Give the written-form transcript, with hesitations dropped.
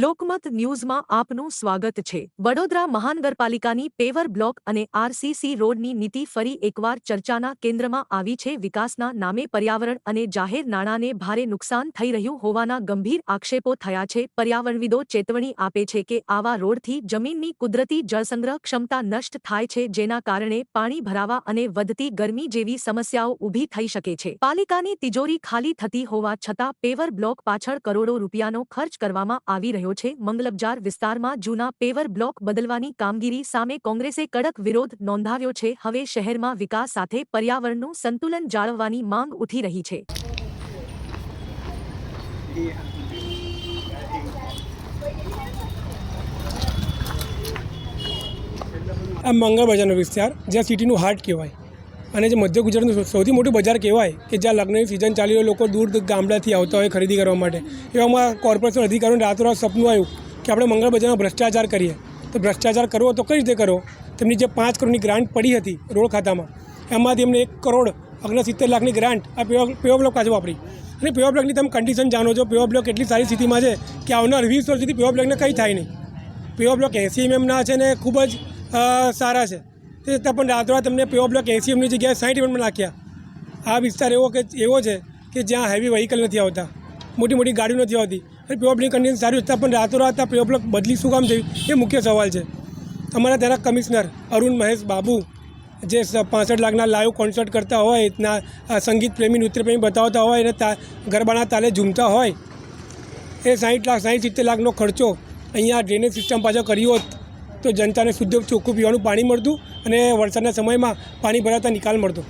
લોકમત ન્યૂઝમાં આપનું સ્વાગત છે। વડોદરા મહાનગરપાલિકાની પેવર બ્લોક અને આરસીસી રોડની નીતિ ફરી એકવાર ચર્ચાના કેન્દ્રમાં આવી છે। વિકાસના નામે પર્યાવરણ અને જાહેર નાણાંને ભારે નુકસાન થઈ રહ્યું હોવાના ગંભીર આક્ષેપો થયા છે। પર્યાવરણવિદો ચેતવણી આપે છે કે આવા રોડથી જમીનની કુદરતી જળસંગ્રહ ક્ષમતા નષ્ટ થાય છે, જેના કારણે પાણી ભરાવા અને વધતી ગરમી જેવી સમસ્યાઓ ઊભી થઈ શકે છે। પાલિકાની તિજોરી ખાલી થતી હોવા છતાં પેવર બ્લોક પાછળ કરોડો રૂપિયાનો ખર્ચ કરવામાં આવી રહ્યો છે। મંગલબજાર વિસ્તારમાં જૂના પેવર બ્લોક બદલવાની કામગીરી સામે કોંગ્રેસે કડક વિરોધ નોંધાવ્યો છે। હવે શહેરમાં વિકાસ સાથે પર્યાવરણનું સંતુલન જાળવવાની માંગ ઉઠી રહી છે। આ મંગળ બજારનો વિસ્તાર જ્યાં સિટીનું હાર્ટ કહેવાય અને જે મધ્ય ગુજરાતનું સૌથી મોટું બજાર કહેવાય કે જ્યાં લગ્નની સિઝન ચાલી હોય, લોકો દૂર ગામડાથી આવતા હોય ખરીદી કરવા માટે। એવામાં કોર્પોરેશન અધિકારીઓને રાતોરાત સપનું આવ્યું કે આપણે મંગળ બજારમાં ભ્રષ્ટાચાર કરીએ। તો ભ્રષ્ટાચાર કરવો તો કઈ રીતે કરવો? તેમની જે 5 કરોડની ગ્રાન્ટ પડી હતી રોડ ખાતામાં, એમાંથી એમને 1 કરોડ 69 લાખની ગ્રાન્ટ આ પેવર બ્લોક પાછું વાપરી। અને પેવર બ્લોકની તમે કન્ડિશન જાણો છો। પેવર બ્લોક એટલી સારી સ્થિતિમાં છે કે આવનાર 20 વર્ષ સુધી પેવર બ્લોકને કંઈ થાય નહીં। પેવર બ્લોક 80 mm છે ને ખૂબ જ સારા છે, તે છતાં પણ રાતોરાત તમને પેવર બ્લોક 80 mm જગ્યાએ 60 mm નાખ્યા। આ વિસ્તાર એવો છે કે જ્યાં હેવી વ્હીકલ નથી આવતા, મોટી મોટી ગાડીઓ નથી આવતી, અને પેવર બ્લોકની કન્ડિશન સારી છતાં પણ રાતોરાત આ પેવર બ્લોક બદલી શું કામ થયું એ મુખ્ય સવાલ છે। અમારા ત્યાંના કમિશનર અરુણ મહેશ બાબુ જે 65 લાખના લાઈવ કોન્સર્ટ કરતા હોય, સંગીત પ્રેમી નૃત્ય પ્રેમી બતાવતા હોય અને ગરબાના તાલે ઝૂમતા હોય, એ 60-70 લાખનો ખર્ચો અહીંયા ડ્રેનેજ સિસ્ટમ પાછળ કર્યો હોત તો જનતાને શુદ્ધ ચોખ્ખું પીવાનું પાણી મળતું અને વરસાદના સમયમાં પાણી ભરાતા નિકાલ મળતો।